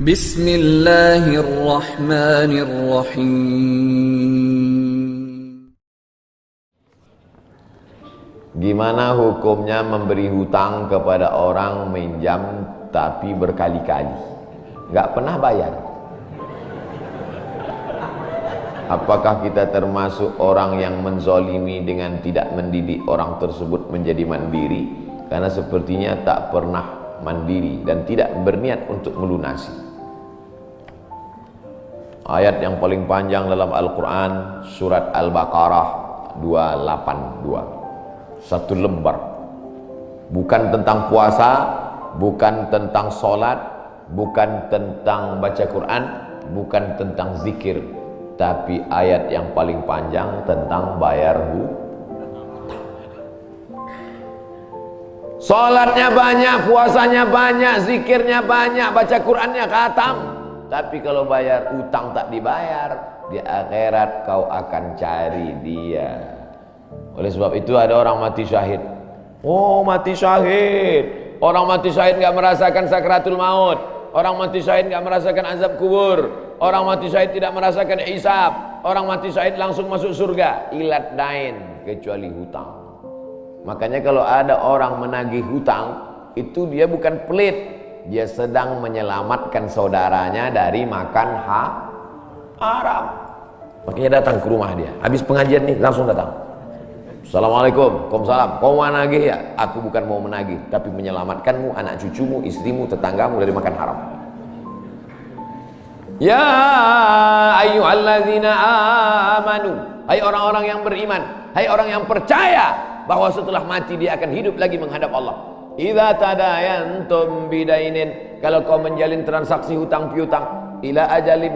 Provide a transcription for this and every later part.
Bismillahirrahmanirrahim. Gimana hukumnya memberi hutang kepada orang minjam tapi berkali-kali nggak pernah bayar? Apakah kita termasuk orang yang menzolimi dengan tidak mendidik orang tersebut menjadi mandiri? Karena sepertinya tak pernah mandiri dan tidak berniat untuk melunasi. Ayat yang paling panjang dalam Al-Quran, surat Al-Baqarah 282. Satu lembar. Bukan tentang puasa, bukan tentang sholat, bukan tentang baca Quran, bukan tentang zikir, tapi ayat yang paling panjang tentang bayar hutang. Sholatnya banyak, puasanya banyak, zikirnya banyak, baca Qurannya khatam, tapi kalau bayar utang tak dibayar, di akhirat kau akan cari dia. Oleh sebab itu ada orang mati syahid. Oh, mati syahid. Orang mati syahid gak merasakan sakratul maut. Orang mati syahid gak merasakan azab kubur. Orang mati syahid tidak merasakan hisab. Orang mati syahid langsung masuk surga. Ilat dain, kecuali hutang. Makanya kalau ada orang menagih hutang, itu dia bukan pelit. Dia sedang menyelamatkan saudaranya dari makan haram. Makanya datang ke rumah dia. Habis pengajian nih, langsung datang. Assalamualaikum, waalaikumsalam. Kau mau menagih ya? Aku bukan mau menagih, tapi menyelamatkanmu, anak cucumu, istrimu, tetanggamu dari makan haram. Ya ayyuhalladzina amanu, hai orang-orang yang beriman, hai orang yang percaya bahwa setelah mati dia akan hidup lagi menghadap Allah. Idza tadayantum bidainin, kalau kau menjalin transaksi hutang piutang, ila ajalim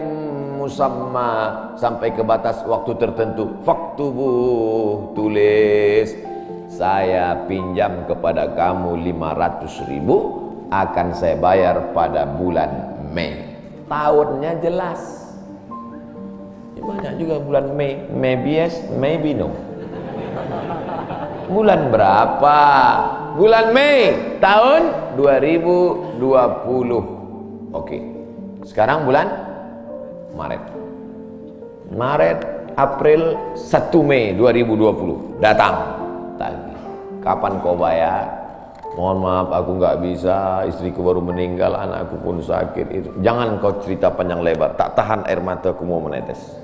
musamma, sampai ke batas waktu tertentu, faktubuh, tulis, saya pinjam kepada kamu 500.000, akan saya bayar pada bulan Mei. Tahunnya jelas. Banyak juga bulan Mei. Maybe yes, maybe no. Bulan berapa? Bulan Mei tahun 2020. Oke. Sekarang bulan Maret, April, 1 Mei 2020 datang tagih. Kapan kau bayar? Mohon maaf aku nggak bisa, istriku baru meninggal, anakku pun sakit. Itu jangan kau cerita panjang lebar, tak tahan air mataku mau menetes.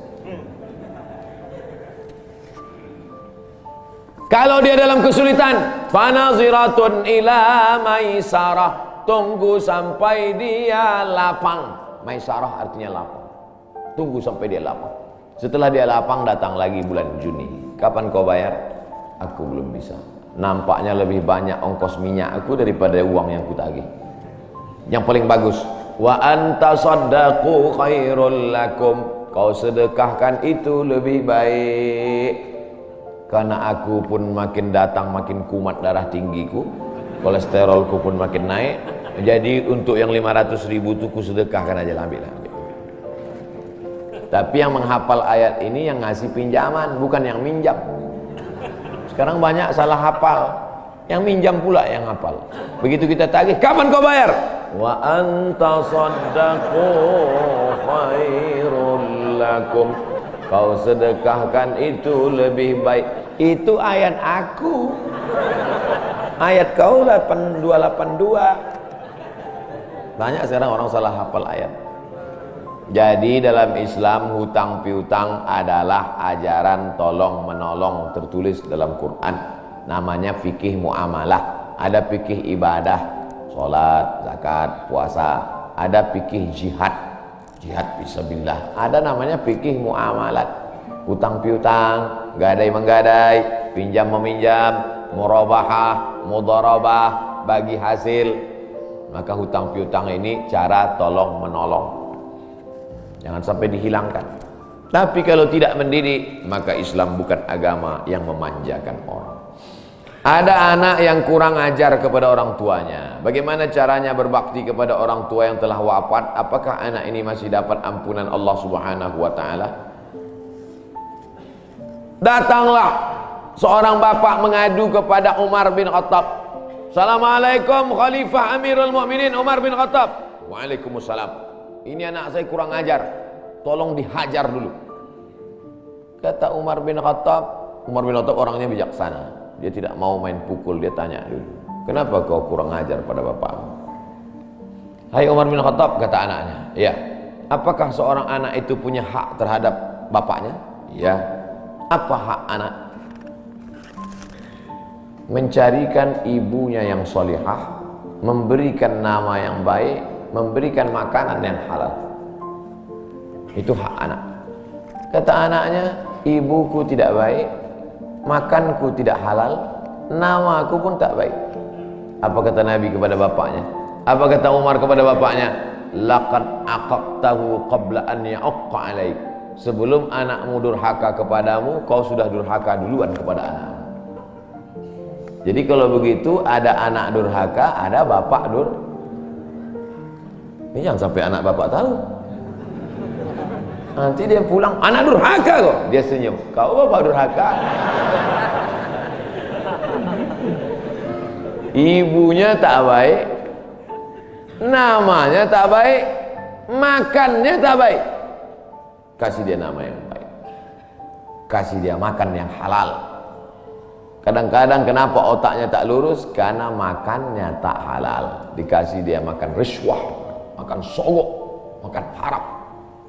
Kalau dia dalam kesulitan, fanaziratun ila maisarah, tunggu sampai dia lapang. Maisarah artinya lapang. Tunggu sampai dia lapang. Setelah dia lapang, datang lagi bulan Juni. Kapan kau bayar? Aku belum bisa. Nampaknya lebih banyak ongkos minyak aku daripada uang yang kutagih. Yang paling bagus, wa anta saddaqu khairul lakum, kau sedekahkan itu lebih baik. Karena aku pun makin datang makin kumat darah tinggiku, kolesterolku pun makin naik. Jadi untuk yang 500.000 itu ku sedekahkan aja, ambil. Tapi yang menghafal ayat ini yang ngasih pinjaman, bukan yang minjam. Sekarang banyak salah hafal, yang minjam pula yang hafal. Begitu kita tagih, kapan kau bayar? Wa anta saddaqu khairul lakum, kau sedekahkan itu lebih baik. Itu ayat aku. Ayat kau 8282. Banyak sekarang orang salah hafal ayat. Jadi dalam Islam hutang piutang adalah ajaran tolong menolong, tertulis dalam Quran. Namanya fikih muamalah. Ada fikih ibadah, sholat, zakat, puasa. Ada fikih jihad, jihad fisabilillah. Ada namanya fikih muamalat. Hutang piutang, gadai menggadai, pinjam meminjam, murabahah, mudharabah, bagi hasil. Maka hutang piutang ini cara tolong menolong. Jangan sampai dihilangkan. Tapi kalau tidak mendidik, maka Islam bukan agama yang memanjakan orang. Ada anak yang kurang ajar kepada orang tuanya. Bagaimana caranya berbakti kepada orang tua yang telah wafat? Apakah anak ini masih dapat ampunan Allah Subhanahu wa taala? Datanglah seorang bapak mengadu kepada Umar bin Khattab. Assalamualaikum Khalifah Amirul Mukminin Umar bin Khattab. Waalaikumsalam. ini anak saya kurang ajar, tolong dihajar dulu. Kata Umar bin Khattab orangnya bijaksana, dia tidak mau main pukul, dia tanya dulu, kenapa kau kurang ajar pada bapakmu? Hai Umar bin Khattab, kata anaknya, ya, apakah seorang anak itu punya hak terhadap bapaknya? Ya. Apa hak anak? Mencarikan ibunya yang solihah, memberikan nama yang baik, memberikan makanan yang halal. Itu hak anak. Kata anaknya, ibuku tidak baik, makanku tidak halal, namaku pun tak baik. Apa kata Nabi kepada bapaknya? Apa kata Umar kepada bapaknya? Laqad aqaqtahu qabla an ya'aqqa alaik. Sebelum anakmu durhaka kepadamu, kau sudah durhaka duluan kepada anakmu. Jadi kalau begitu, ada anak durhaka, ada bapak ini jangan sampai anak bapak tahu. Nanti dia pulang, anak durhaka kok. Dia senyum, kau bapak durhaka. Ibunya tak baik, namanya tak baik, makannya tak baik. Kasih dia nama yang baik, kasih dia makan yang halal. Kadang-kadang kenapa otaknya tak lurus? Karena makannya tak halal. Dikasih dia makan riswah, makan sogok, makan haram.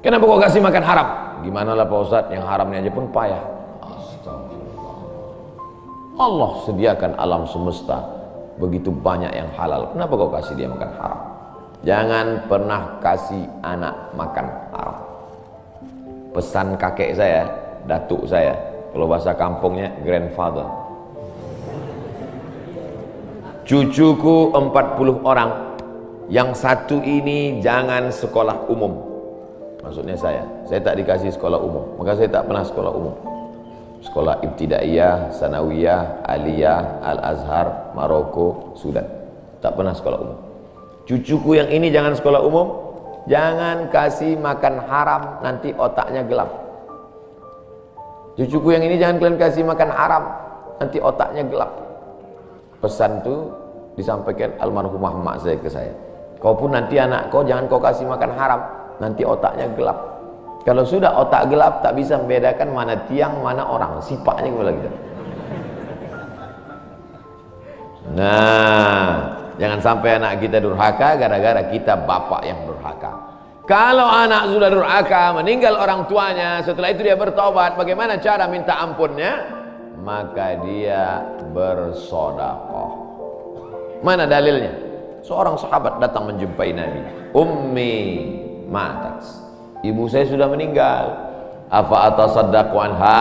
Kenapa kau kasih makan haram? Gimana lah Pak Ustadz, yang haramnya aja pun payah. Astagfirullah. Allah sediakan alam semesta begitu banyak yang halal, kenapa kau kasih dia makan haram? Jangan pernah kasih anak makan haram. Pesan kakek saya, datuk saya, kalau bahasa kampungnya grandfather. Cucuku 40 orang, yang satu ini jangan sekolah umum. Maksudnya saya tak dikasih sekolah umum, maka saya tak pernah sekolah umum. Sekolah ibtidaiyah, sanawiyah, aliyah, al-azhar, Maroko, Sudan, tak pernah sekolah umum. Cucuku yang ini jangan sekolah umum, jangan kasih makan haram, nanti otaknya gelap. Cucuku yang ini jangan kalian kasih makan haram, nanti otaknya gelap. Pesan itu disampaikan almarhumah mak saya ke saya. Kau pun nanti anak kau jangan kau kasih makan haram, nanti otaknya gelap. Kalau sudah otak gelap, tak bisa membedakan mana tiang, mana orang, sifatnya kembali kita. Nah, jangan sampai anak kita durhaka gara-gara kita bapak yang durhaka. Kalau anak sudah durhaka, meninggal orang tuanya, setelah itu dia bertobat, bagaimana cara minta ampunnya? Maka dia bersedekah. Mana dalilnya? Seorang sahabat datang menjumpai Nabi. Ummi matat. Ibu saya sudah meninggal. Afa atasaddaqu anha?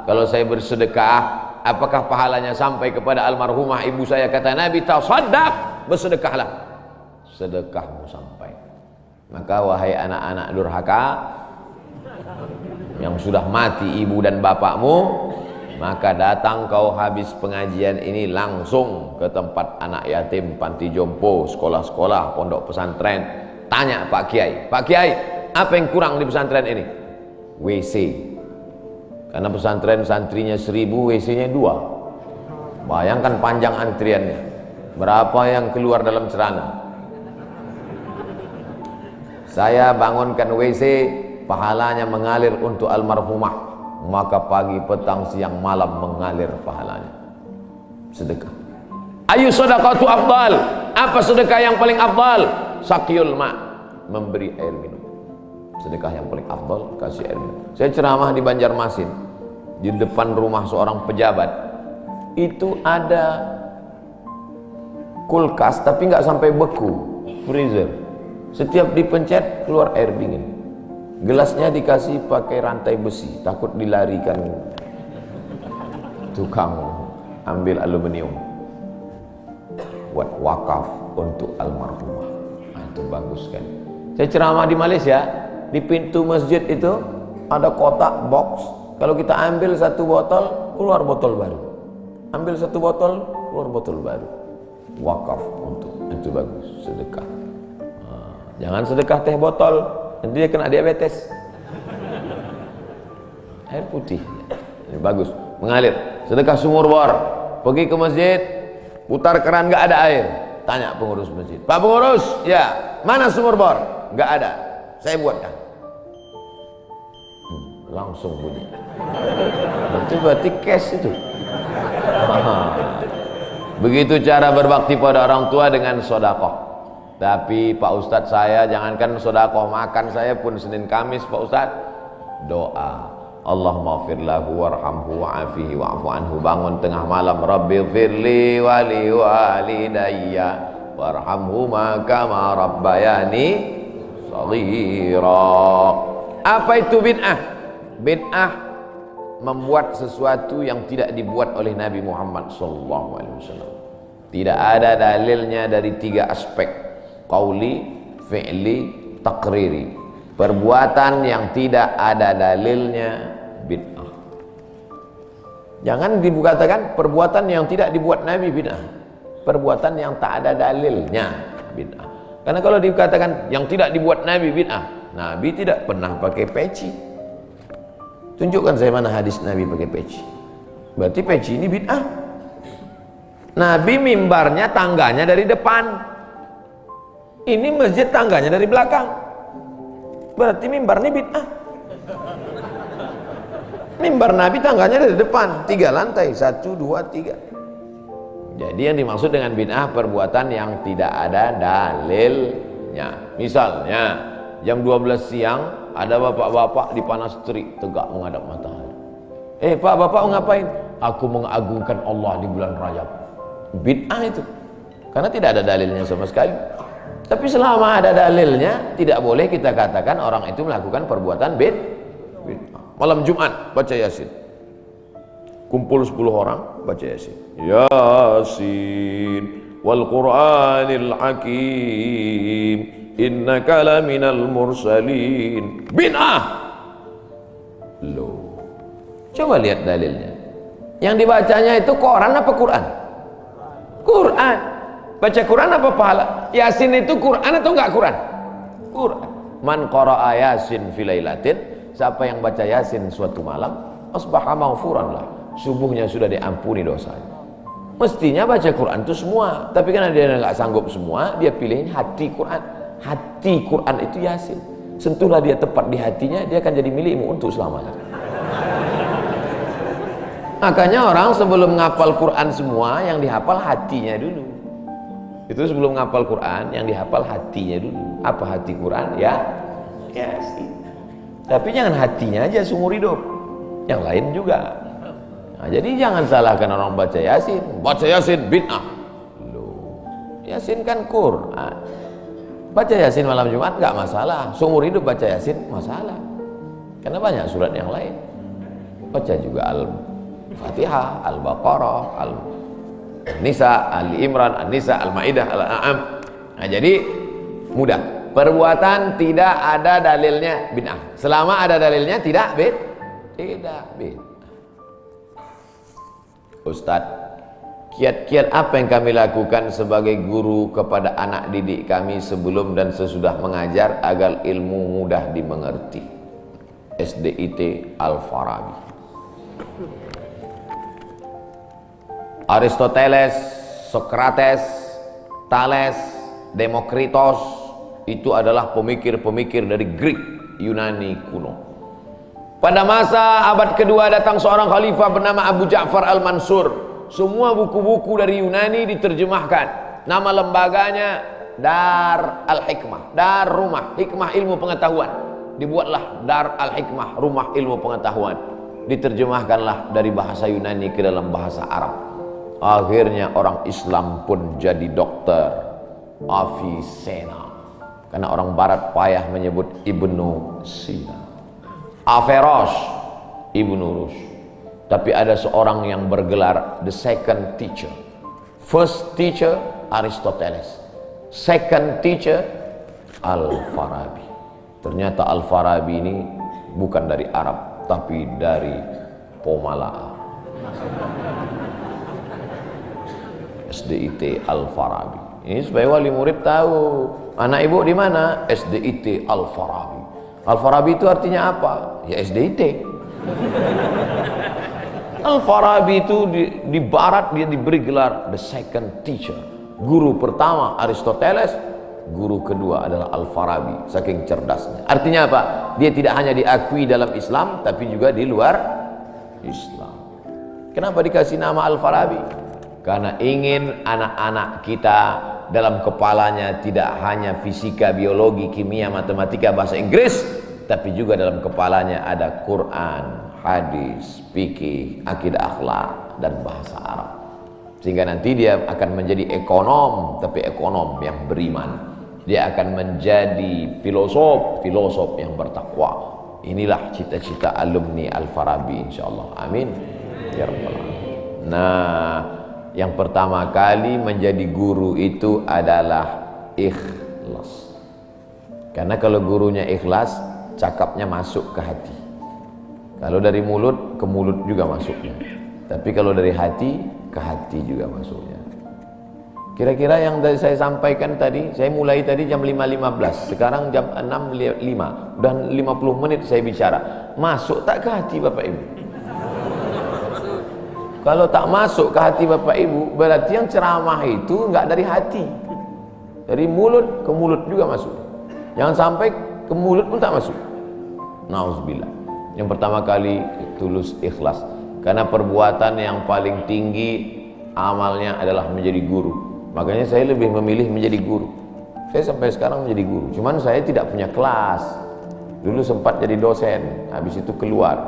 Kalau saya bersedekah, apakah pahalanya sampai kepada almarhumah ibu saya? Kata Nabi, tasaddaq, bersedekahlah. Sedekahmu sampai. Maka wahai anak-anak durhaka yang sudah mati ibu dan bapakmu, maka datang kau habis pengajian ini langsung ke tempat anak yatim, panti jompo, sekolah-sekolah, pondok pesantren. Tanya Pak Kiai, Pak Kiai, apa yang kurang di pesantren ini? WC. Karena pesantren santrinya 1000, WC-nya 2. Bayangkan panjang antriannya. Berapa yang keluar dalam celana? Saya bangunkan WC, pahalanya mengalir untuk almarhumah, maka pagi, petang, siang, malam mengalir pahalanya. Sedekah. Ayu sedekatu afdal? Apa sedekah yang paling afdal? Sakyul ma, memberi air minum. Sedekah yang paling afdal, kasih air minum. Saya ceramah di Banjarmasin, di depan rumah seorang pejabat. Itu ada kulkas tapi nggak sampai beku, freezer. Setiap dipencet keluar air dingin. Gelasnya dikasih pakai rantai besi, takut dilarikan tukang ambil aluminium. Buat wakaf untuk almarhumah. Nah, itu bagus kan. Saya ceramah di Malaysia, di pintu masjid itu ada kotak box. Kalau kita ambil satu botol, keluar botol baru. Ambil satu botol, keluar botol baru. Wakaf untuk, itu bagus, sedekah. Jangan sedekah teh botol, nanti dia kena diabetes. Air putih, ini bagus, mengalir. Sedekah sumur bor, pergi ke masjid, putar keran nggak ada air, tanya pengurus masjid, Pak pengurus, ya mana sumur bor? Nggak ada. saya buatkan. Langsung bunyi. Itu berarti cash itu. Begitu cara berbakti pada orang tua dengan sodakoh. Tapi Pak Ustadz, saya jangankan sodakoh, makan saya pun Senin Kamis Pak Ustadz doa, Allahumma fir lahu warhamhu wa'afihi wa'fu anhu. Bangun tengah malam, Rabbi firli wali walidayya warhamhuma kama rabbayani shaghira. Apa itu bid'ah? Bid'ah membuat sesuatu yang tidak dibuat oleh Nabi Muhammad SAW. Tidak ada dalilnya dari 3 aspek: qauli, fi'li, taqriri. Perbuatan yang tidak ada dalilnya bid'ah. Jangan dikatakan perbuatan yang tidak dibuat Nabi bid'ah. Perbuatan yang tak ada dalilnya bid'ah. Karena kalau dikatakan yang tidak dibuat Nabi bid'ah, Nabi tidak pernah pakai peci. Tunjukkan saya mana hadis Nabi pakai peci. Berarti peci ini bid'ah. Nabi mimbarnya tangganya dari depan. Ini masjid tangganya dari belakang. Berarti mimbar ini bid'ah. Mimbar Nabi tangganya dari depan, 3 lantai, 1, 2, 3. Jadi yang dimaksud dengan bid'ah perbuatan yang tidak ada dalilnya. Misalnya jam 12 siang ada bapak-bapak di panas terik tegak menghadap matahari. Pak, bapak mau ngapain? Aku mengagungkan Allah di bulan Rajab. Bid'ah itu, karena tidak ada dalilnya sama sekali. Tapi selama ada dalilnya, tidak boleh kita katakan orang itu melakukan perbuatan bid'ah. Malam Jumat baca Yasin, kumpul 10 orang baca Yasin. Yasin wal Qur'anil Hakim innaka laminal mursalin. Bid'ah. Loh, coba lihat dalilnya. Yang dibacanya itu Quran apa Quran? Quran. Baca Quran apa pahala? Yasin itu Quran atau enggak Quran? Quran. Man qara'a Yasin fi lailatin, siapa yang baca Yasin suatu malam, asbaha maghfuran lah, subuhnya sudah diampuni dosanya. Mestinya baca Quran itu semua, tapi karena dia enggak sanggup semua, dia pilih hati Quran. Hati Quran itu Yasin. Sentuhlah dia tepat di hatinya, dia akan jadi milikmu untuk selamanya. Makanya orang sebelum ngapal Quran semua, yang dihafal hatinya dulu. Itu sebelum ngapal Quran, yang dihafal hatinya dulu. Apa hati Quran? Ya Yasin. Tapi jangan hatinya aja seumur hidup, yang lain juga. Nah, jadi jangan salahkan orang baca Yasin. Baca Yasin bid'ah. Loh, Yasin kan Quran. Baca Yasin malam Jumat nggak masalah. Seumur hidup baca Yasin masalah. Karena banyak surat yang lain. Baca juga Al-Fatihah, Al-Baqarah, Al-Nisa, Al-Imran, Al-Nisa, Al-Maidah, Al-An'am. Nah, jadi mudah. Perbuatan tidak ada dalilnya bid'ah. Selama ada dalilnya tidak bid'ah. Ustadz, kiat-kiat apa yang kami lakukan sebagai guru kepada anak didik kami sebelum dan sesudah mengajar agar ilmu mudah dimengerti? SDIT Al-Farabi. Aristoteles, Socrates, Thales, Demokritos itu adalah pemikir-pemikir dari Greek, Yunani kuno. Pada masa abad kedua datang seorang khalifah bernama Abu Ja'far Al-Mansur. Semua buku-buku dari Yunani diterjemahkan. Nama lembaganya Dar Al-Hikmah, Dar Rumah Hikmah Ilmu Pengetahuan. Dibuatlah Dar Al-Hikmah, Rumah Ilmu Pengetahuan. Diterjemahkanlah dari bahasa Yunani ke dalam bahasa Arab. Akhirnya orang Islam pun jadi dokter, Avicenna. Karena orang barat payah menyebut Ibnu Sina. Averroes, Ibnu Rus. Tapi ada seorang yang bergelar the second teacher. First teacher Aristoteles, second teacher Al-Farabi. Ternyata Al-Farabi ini bukan dari Arab, tapi dari Pomalaa. SDIT Al-Farabi. Ini supaya wali murid tahu, anak ibu di mana? SDIT Al-Farabi. Al-Farabi itu artinya apa? Ya SDIT. Al-Farabi itu di barat dia diberi gelar the second teacher. Guru pertama Aristoteles, guru kedua adalah Al-Farabi, saking cerdasnya. Artinya apa? Dia tidak hanya diakui dalam Islam, tapi juga di luar Islam. Kenapa dikasih nama Al-Farabi? Karena ingin anak-anak kita dalam kepalanya tidak hanya fisika, biologi, kimia, matematika, bahasa Inggris, tapi juga dalam kepalanya ada Quran, hadis, fikih, akidah, akhlak, dan bahasa Arab. Sehingga nanti dia akan menjadi ekonom, tapi ekonom yang beriman. Dia akan menjadi filosof yang bertakwa. Inilah cita-cita alumni Al-Farabi, insyaallah. Amin ya rabbal alamin. Nah, yang pertama kali menjadi guru itu adalah ikhlas. Karena kalau gurunya ikhlas, cakapnya masuk ke hati. Kalau dari mulut ke mulut juga masuknya. Tapi kalau dari hati ke hati juga masuknya. Kira-kira yang saya sampaikan tadi, saya mulai tadi jam 5.15, sekarang jam 6.05, udah 50 menit saya bicara. Masuk tak ke hati Bapak Ibu? Kalau tak masuk ke hati Bapak Ibu, berarti yang ceramah itu enggak dari hati. Dari mulut ke mulut juga masuk. Jangan sampai ke mulut pun tak masuk. Nauzubillah. Yang pertama kali tulus ikhlas. Karena perbuatan yang paling tinggi amalnya adalah menjadi guru. Makanya saya lebih memilih menjadi guru. Saya sampai sekarang menjadi guru. Cuman saya tidak punya kelas. Dulu sempat jadi dosen, habis itu keluar.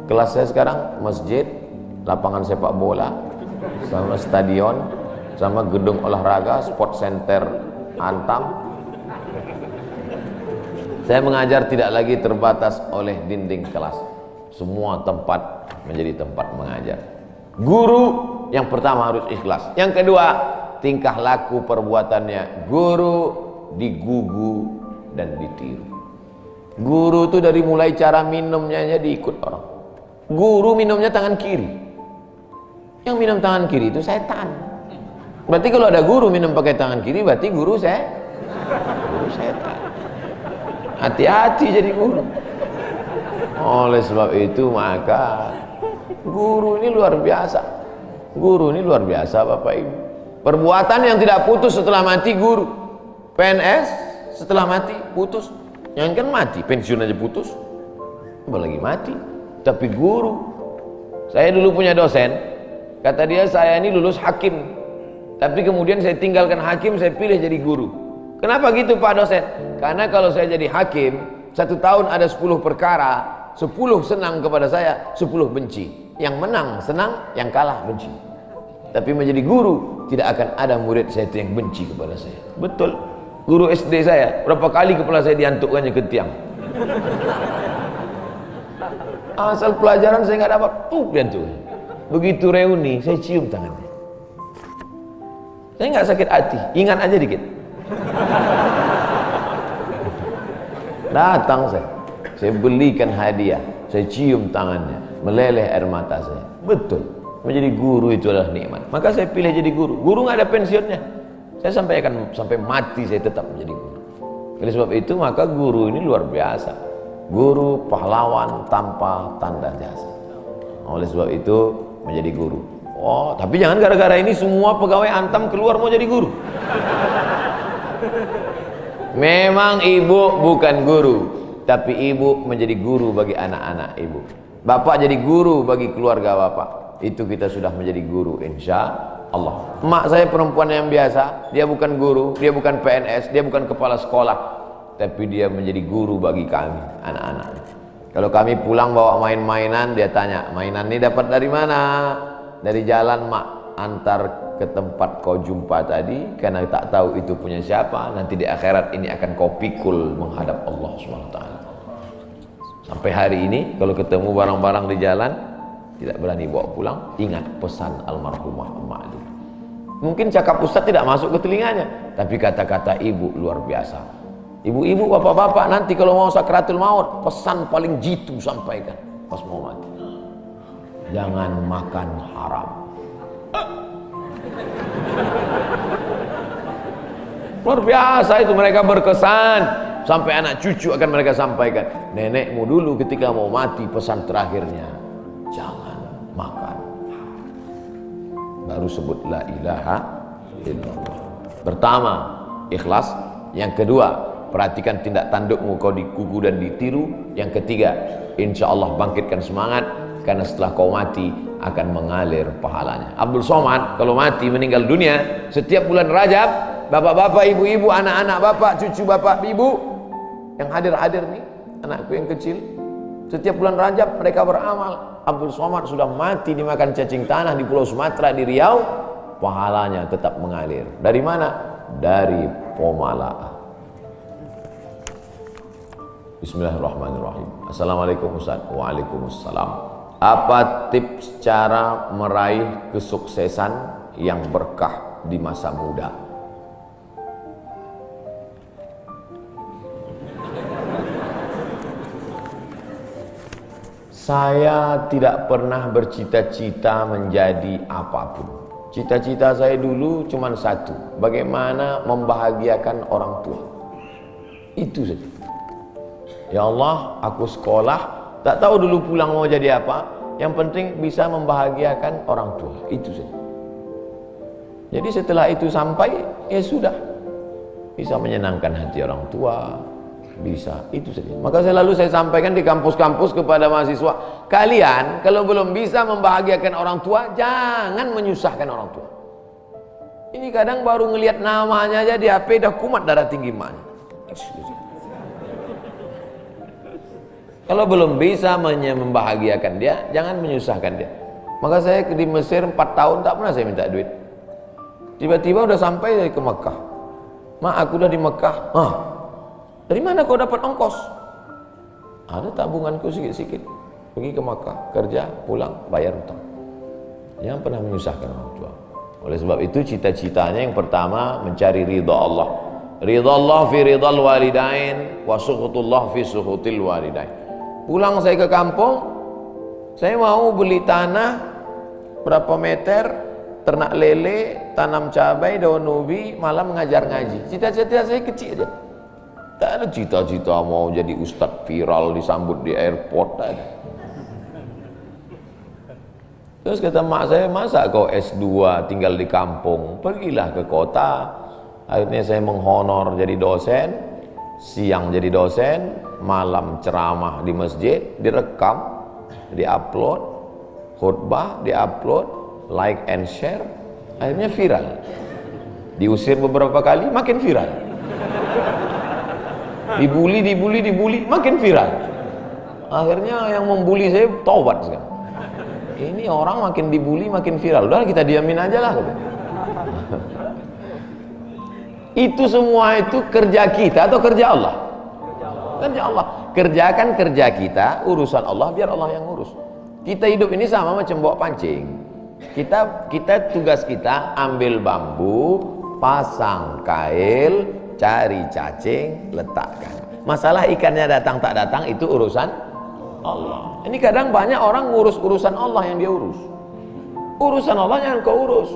Kelas saya sekarang masjid, lapangan sepak bola, sama stadion, sama gedung olahraga, sport center Antam. Saya mengajar tidak lagi terbatas oleh dinding kelas. Semua tempat menjadi tempat mengajar. Guru yang pertama harus ikhlas. Yang kedua, tingkah laku perbuatannya. Guru digugu dan ditiru. Guru itu dari mulai cara minumnya aja diikut orang. Guru minumnya tangan kiri. Yang minum tangan kiri itu setan. Berarti kalau ada guru minum pakai tangan kiri, berarti guru setan. Hati-hati jadi guru. Oleh sebab itu maka guru ini luar biasa. Guru ini luar biasa Bapak Ibu. Perbuatan yang tidak putus setelah mati guru. PNS setelah mati putus. Yang kan mati, pensiun aja putus. Apalagi mati. Tapi guru. Saya dulu punya dosen. Kata dia, saya ini lulus hakim. Tapi kemudian saya tinggalkan hakim, saya pilih jadi guru. Kenapa gitu Pak dosen? Karena kalau saya jadi hakim, 1 tahun ada 10 perkara, 10 senang kepada saya, 10 benci. Yang menang senang, yang kalah benci. Tapi menjadi guru, tidak akan ada murid saya itu yang benci kepada saya. Betul. Guru SD saya, berapa kali kepala saya diantukkannya ke tiang. Asal pelajaran saya nggak dapat, diantuk. Begitu reuni, saya cium tangannya. Saya nggak sakit hati, ingat aja dikit. Datang saya belikan hadiah, saya cium tangannya, meleleh air mata saya. Betul, menjadi guru itu adalah nikmat. Maka saya pilih jadi guru. Guru nggak ada pensiunnya. Saya sampai mati saya tetap menjadi guru. Oleh sebab itu maka guru ini luar biasa. Guru pahlawan tanpa tanda jasa. Oleh sebab itu menjadi guru. Oh, tapi jangan gara-gara ini semua pegawai Antam keluar mau jadi guru. Memang ibu bukan guru, tapi ibu menjadi guru bagi anak-anak ibu. Bapak jadi guru bagi keluarga bapak. Itu kita sudah menjadi guru insya Allah. Emak saya perempuan yang biasa, dia bukan guru, dia bukan PNS, dia bukan kepala sekolah, tapi dia menjadi guru bagi kami anak-anak. Kalau kami pulang bawa main-mainan, dia tanya, mainan ini dapat dari mana? Dari jalan mak, antar ke tempat kau jumpa tadi, karena tak tahu itu punya siapa. Nanti di akhirat ini akan kau pikul menghadap Allah SWT. Sampai hari ini kalau ketemu barang-barang di jalan tidak berani bawa pulang, ingat pesan almarhumah emak itu. Mungkin cakap ustaz tidak masuk ke telinganya, tapi kata-kata ibu luar biasa. Ibu-ibu, bapak-bapak, nanti kalau mau sakratul maut, pesan paling jitu sampaikan pas mau mati. Jangan makan haram. Luar biasa itu, mereka berkesan. Sampai anak cucu akan mereka sampaikan. Nenekmu dulu ketika mau mati, pesan terakhirnya, jangan makan haram. Baru sebut la ilaha illallah. Pertama, ikhlas. Yang kedua, perhatikan tindak tandukmu, kau dikuku dan ditiru. Yang ketiga, insya Allah bangkitkan semangat, karena setelah kau mati akan mengalir pahalanya. Abdul Somad kalau mati meninggal dunia, setiap bulan Rajab, bapak-bapak, ibu-ibu, anak-anak bapak, cucu bapak, ibu yang hadir-hadir nih, anakku yang kecil, setiap bulan Rajab mereka beramal. Abdul Somad sudah mati dimakan cacing tanah di Pulau Sumatera, di Riau, pahalanya tetap mengalir. Dari mana? Dari Pomala. Bismillahirrahmanirrahim. Assalamualaikum Ustaz. Waalaikumsalam. Apa tips cara meraih kesuksesan yang berkah di masa muda? Saya tidak pernah bercita-cita menjadi apapun. Cita-cita saya dulu cuma satu, bagaimana membahagiakan orang tua. Itu saja. Ya Allah, aku sekolah, tak tahu dulu pulang mau jadi apa, yang penting bisa membahagiakan orang tua. Itu saja. Jadi setelah itu sampai, ya sudah, bisa menyenangkan hati orang tua, bisa, itu saja. Maka selalu saya sampaikan di kampus-kampus kepada mahasiswa, kalian kalau belum bisa membahagiakan orang tua, jangan menyusahkan orang tua. Ini kadang baru ngelihat namanya aja di HP dah kumat darah tinggi emaknya. Kalau belum bisa membahagiakan dia, jangan menyusahkan dia. Maka saya di Mesir 4 tahun tak pernah saya minta duit. Tiba-tiba udah sampai ke Mekah. Mak, aku udah di Mekah. Dari mana kau dapat ongkos? Ada tabunganku sikit-sikit. Pergi ke Mekah, kerja, pulang, bayar hutang. Jangan pernah menyusahkan orang tua. Oleh sebab itu cita-citanya yang pertama mencari ridha Allah. Ridha Allah fi ridhal walidain wa sukhutullah fi sukhutil walidain. Pulang saya ke kampung, saya mau beli tanah berapa meter, ternak lele, tanam cabai, daun ubi, malam mengajar ngaji. Cita-cita saya kecil aja. Tak ada cita-cita mau jadi ustadz viral disambut di airport, tak ada. Terus kata mak saya, masa kau S2 tinggal di kampung, pergilah ke kota. Akhirnya saya menghonor jadi dosen, siang jadi dosen, malam ceramah di masjid, direkam, diupload, khutbah diupload, like and share, akhirnya viral. Diusir beberapa kali, makin viral. Dibully, makin viral. Akhirnya yang membuli saya taubat sekarang. Ini orang makin dibully, makin viral. Udah kita diamin aja lah. Itu semua itu kerja kita atau kerja Allah? Kerja Allah. Kerjakan kerja kita, urusan Allah, biar Allah yang urus. Kita hidup ini sama macam bawa pancing. Kita tugas kita ambil bambu, pasang kail, cari cacing, letakkan. Masalah ikannya datang tak datang itu urusan Allah. Ini kadang banyak orang ngurus urusan Allah yang dia urus. Urusan Allah yang kau urus.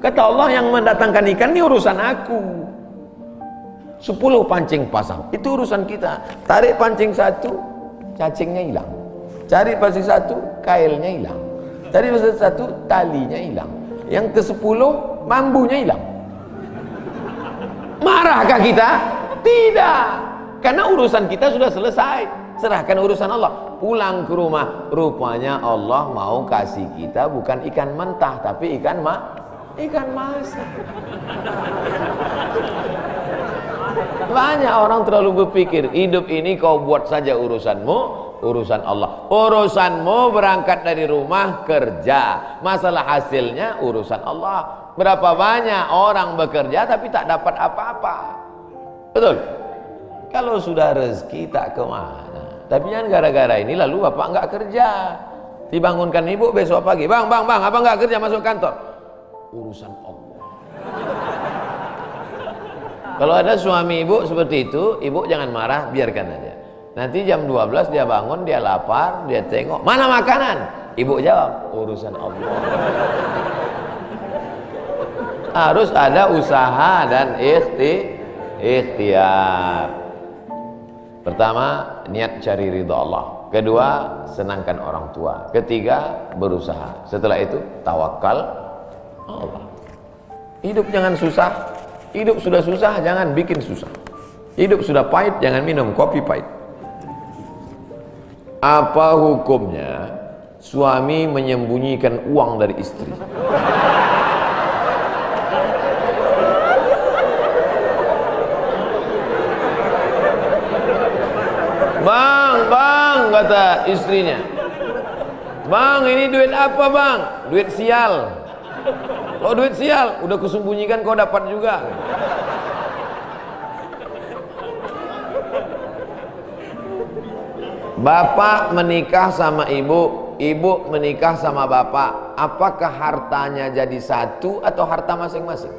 Kata Allah, yang mendatangkan ikan ini urusan aku. 10 pancing pasang, itu urusan kita. Tarik pancing 1, cacingnya hilang. Cari pancing 1, kailnya hilang. Cari pancing 1, talinya hilang. Yang ke-10, bambunya hilang. Marahkah kita? Tidak. Karena urusan kita sudah selesai. Serahkan urusan Allah. Pulang ke rumah, rupanya Allah mau kasih kita bukan ikan mentah, tapi ikan masak. Banyak orang terlalu berpikir hidup ini kau buat saja urusanmu, urusan Allah. Urusanmu berangkat dari rumah kerja, masalah hasilnya urusan Allah. Berapa banyak orang bekerja tapi tak dapat apa-apa. Betul? Kalau sudah rezeki tak kemana. Tapi jangan gara-gara ini lalu bapak enggak kerja. Dibangunkan ibu besok pagi, bang, abang enggak kerja, masuk kantor. Urusan Allah. Kalau ada suami ibu seperti itu, ibu jangan marah, biarkan aja. Nanti jam 12 dia bangun, dia lapar, dia tengok, mana makanan? Ibu jawab, urusan Allah. Harus ada usaha dan ikhtiar. Pertama, niat cari ridha Allah. Kedua, senangkan orang tua. Ketiga, berusaha. Setelah itu, tawakal Allah. Hidup jangan susah. Hidup sudah susah, jangan bikin susah. Hidup sudah pahit, jangan minum kopi pahit. Apa hukumnya suami menyembunyikan uang dari istri? Bang, kata istrinya. Bang, ini duit apa bang? Duit sial. Oh duit sial, udah kusembunyikan kau dapat juga. Bapak menikah sama ibu, ibu menikah sama bapak. Apakah hartanya jadi satu atau harta masing-masing?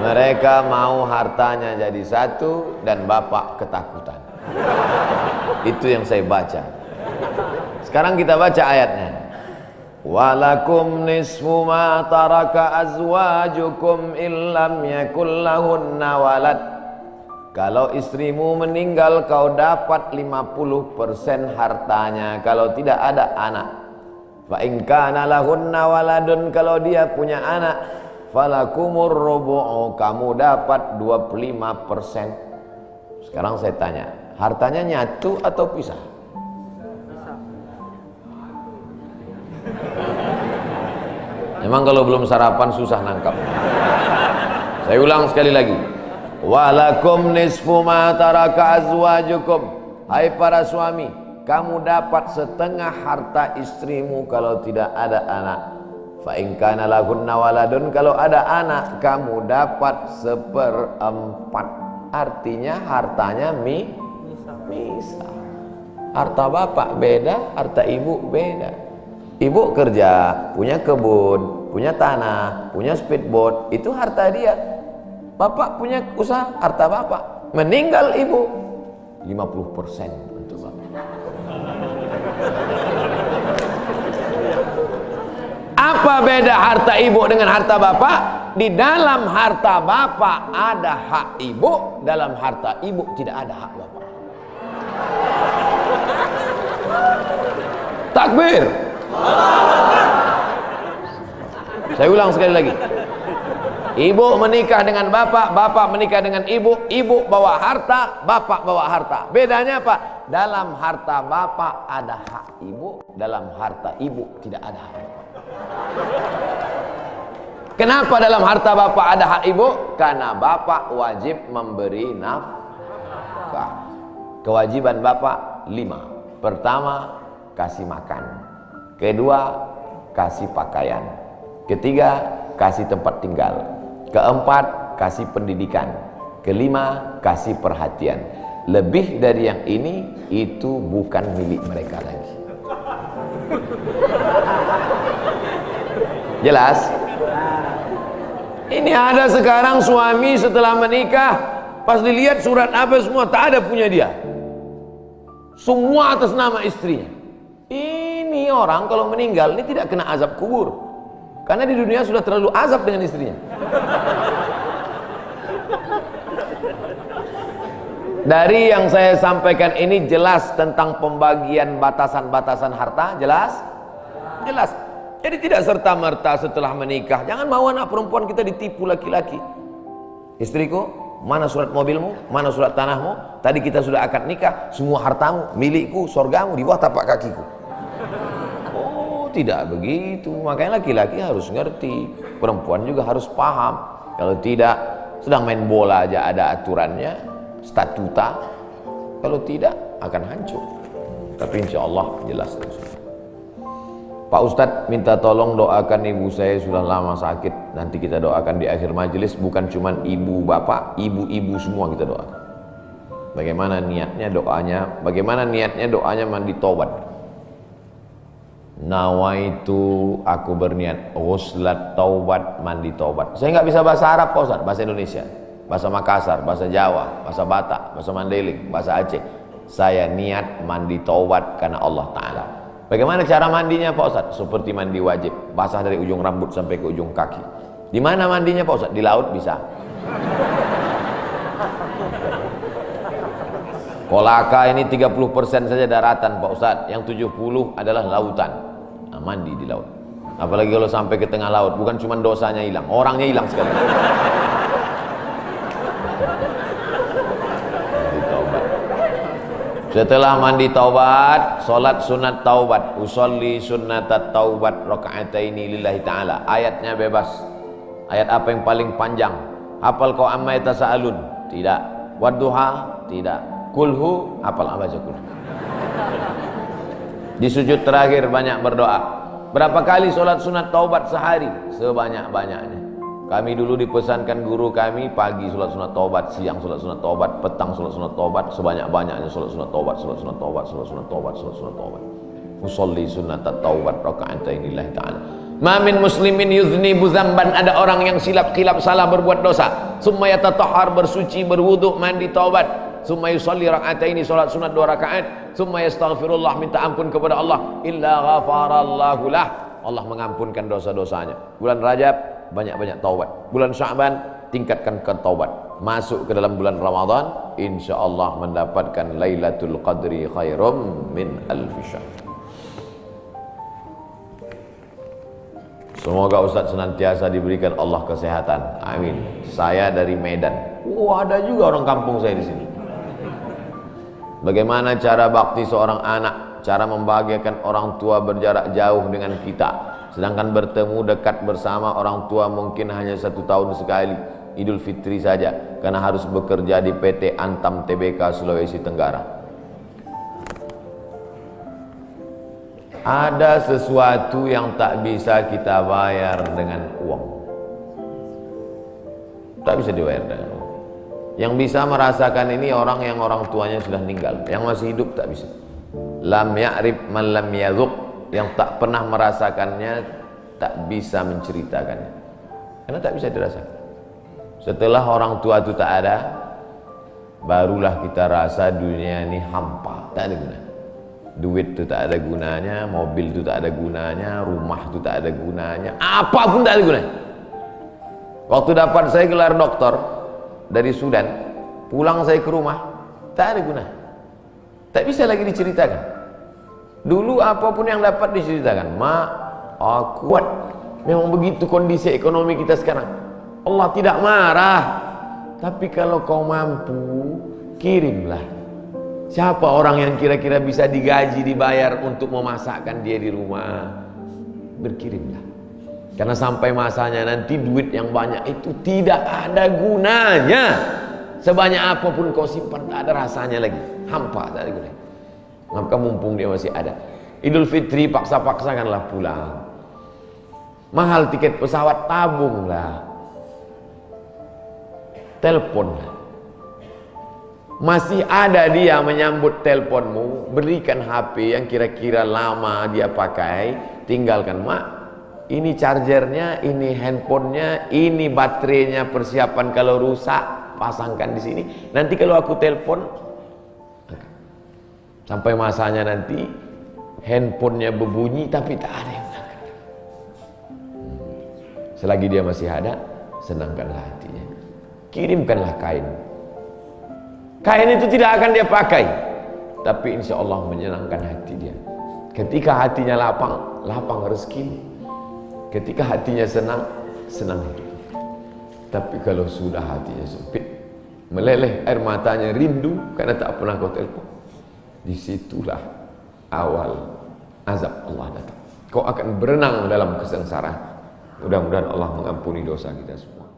Mereka mau hartanya jadi satu dan bapak ketakutan. Itu yang saya baca. Sekarang kita baca ayatnya. Walakum nisfu ma taraka azwajukum illam yakul lahunna walad. Kalau istrimu meninggal kau dapat 50% hartanya kalau tidak ada anak. Fa in kana lahunna waladun, kalau dia punya anak, falakumur rubu'u, kamu dapat 25%. Sekarang saya tanya, hartanya nyatu atau pisah? Memang kalau belum sarapan susah nangkap. Saya ulang sekali lagi. Walakum nisfu ma taraka azwajukum. Hai para suami, kamu dapat setengah harta istrimu kalau tidak ada anak. Fa in kana lahunna waladun, kalau ada anak kamu dapat 1/4. Artinya hartanya misal. Harta bapak beda, harta ibu beda. Ibu kerja, punya kebun, punya tanah, punya speedboat, itu harta dia. Bapak punya usaha, harta bapak. Meninggal ibu, 50% untuk bapak. Apa beda harta ibu dengan harta bapak? Di dalam harta bapak ada hak ibu, dalam harta ibu tidak ada hak bapak. Takbir. Saya ulang sekali lagi. Ibu menikah dengan bapak, bapak menikah dengan ibu, ibu bawa harta, bapak bawa harta. Bedanya apa? Dalam harta bapak ada hak ibu, dalam harta ibu tidak ada hak bapak. Kenapa dalam harta bapak ada hak ibu? Karena bapak wajib memberi nafkah. Kewajiban bapak 5. Pertama, kasih makan. Kedua, kasih pakaian. Ketiga, kasih tempat tinggal. Keempat, kasih pendidikan. Kelima, kasih perhatian. Lebih dari yang ini, itu bukan milik mereka lagi. Jelas? Ini ada sekarang suami setelah menikah, pas dilihat surat apa semua, tak ada punya dia. Semua atas nama istrinya. Ini orang kalau meninggal ini tidak kena azab kubur, karena di dunia sudah terlalu azab dengan istrinya. Dari yang saya sampaikan ini jelas tentang pembagian batasan-batasan harta, jelas? Jelas. Jadi tidak serta-merta setelah menikah, jangan mau anak perempuan kita ditipu laki-laki. Istriku, mana surat mobilmu, mana surat tanahmu, tadi kita sudah akad nikah, semua hartamu, milikku, surgamu di bawah tapak kakiku. Oh, tidak begitu. Makanya laki-laki harus ngerti, perempuan juga harus paham. Kalau tidak, sedang main bola aja ada aturannya, statuta. Kalau tidak, akan hancur. Tapi insya Allah jelas terus. Pak Ustadz minta tolong doakan ibu saya, sudah lama sakit. Nanti kita doakan di akhir majelis. Bukan cuma ibu bapak, ibu-ibu semua kita doakan. Bagaimana niatnya doanya? Bagaimana niatnya doanya mandi taubat? Nawaitu, aku berniat ghuslat taubat, mandi taubat. Saya nggak bisa bahasa Arab Pak Ustadz, bahasa Indonesia, bahasa Makassar, bahasa Jawa, bahasa Batak, bahasa Mandailing, bahasa Aceh. Saya niat mandi taubat karena Allah Ta'ala. Bagaimana cara mandinya Pak Ustadz? Seperti mandi wajib, basah dari ujung rambut sampai ke ujung kaki. Di mana mandinya Pak Ustadz? Di laut bisa. Kolaka ini 30% saja daratan Pak Ustadz, yang 70 adalah lautan. Nah, mandi di laut. Apalagi kalau sampai ke tengah laut, bukan cuma dosanya hilang, orangnya hilang sekali. Setelah mandi taubat, salat sunat taubat, usolli sunnatat taubat raka'ataini lillahi ta'ala. Ayatnya bebas. Ayat apa yang paling panjang? Hafal kau amma yatasaalun? Tidak. Wadduha? Tidak. Kulhu? Hafal apa aja kulhu. Di sujud terakhir banyak berdoa. Berapa kali salat sunat taubat sehari? Sebanyak-banyaknya. Kami dulu dipesankan guru kami, pagi salat sunat taubat, siang salat sunat taubat, petang salat sunat taubat, sebanyak-banyaknya salat sunat taubat, salat sunat taubat, salat sunat taubat, salat sunat taubat. Usolli sunnatat taubat raka'ataini lillahi ta'ala. Ma min muslimin yuznibu dzamban, ada orang yang silap salah berbuat dosa, summa yatatahhar, bersuci, berwudu, mandi taubat, summa yusolli raka'ataini, salat sunat 2 rakaat, summa yastaghfirullah, minta ampun kepada Allah, illa ghafarallahu lah, Allah mengampunkan dosa-dosanya. Bulan Rajab banyak-banyak taubat, bulan Sya'ban tingkatkan ke taubat, masuk ke dalam bulan Ramadan insyaallah mendapatkan Lailatul Qadri khairum min alfi syahr. Semoga Ustaz senantiasa diberikan Allah kesehatan, amin. Saya dari Medan. Ada juga orang kampung saya di sini. Bagaimana cara bakti seorang anak, cara membahagiakan orang tua berjarak jauh dengan kita, sedangkan bertemu dekat bersama orang tua mungkin hanya 1 tahun sekali, Idul Fitri saja, karena harus bekerja di PT Antam Tbk Sulawesi Tenggara. Ada sesuatu yang tak bisa kita bayar dengan uang, tak bisa dibayar dengan uang. Yang bisa merasakan ini orang yang orang tuanya sudah meninggal, yang masih hidup tak bisa. Lam ya'rif man lam yadhuq, yang tak pernah merasakannya tak bisa menceritakannya, karena tak bisa dirasakan. Setelah orang tua itu tak ada, barulah kita rasa dunia ini hampa, tak ada guna. Duit itu tak ada gunanya, mobil itu tak ada gunanya, rumah itu tak ada gunanya, apapun tak ada gunanya. Waktu dapat saya gelar doktor dari Sudan, pulang saya ke rumah, tak ada guna, tak bisa lagi diceritakan. Dulu apapun yang dapat diceritakan, mak, aku kuat. Memang begitu kondisi ekonomi kita sekarang. Allah tidak marah, tapi kalau kau mampu, kirimlah. Siapa orang yang kira-kira bisa digaji, dibayar untuk memasakkan dia di rumah? Berkirimlah. Karena sampai masanya nanti duit yang banyak itu tidak ada gunanya. Sebanyak apapun kau simpan, tak ada rasanya lagi, hampa, tak ada gunanya. Maka mumpung dia masih ada, Idul Fitri paksa-paksakanlah pulang. Mahal tiket pesawat, tabunglah, teleponlah. Masih ada dia menyambut teleponmu, berikan HP yang kira-kira lama dia pakai, tinggalkan, mak, ini chargernya, ini handphonenya, ini baterainya, persiapan kalau rusak pasangkan di sini. Nanti kalau aku telepon, sampai masanya nanti handphonenya berbunyi tapi tak ada yang angkat. Selagi dia masih ada, senangkanlah hatinya, kirimkanlah kain. Kain itu tidak akan dia pakai, tapi insya Allah menyenangkan hati dia. Ketika hatinya lapang, lapang rezeki. Ketika hatinya senang, senang hidup. Tapi kalau sudah hatinya sempit, meleleh air matanya rindu karena tak pernah kau telepon, disitulah awal azab Allah datang. Kau akan berenang dalam kesengsaraan. Mudah-mudahan Allah mengampuni dosa kita semua.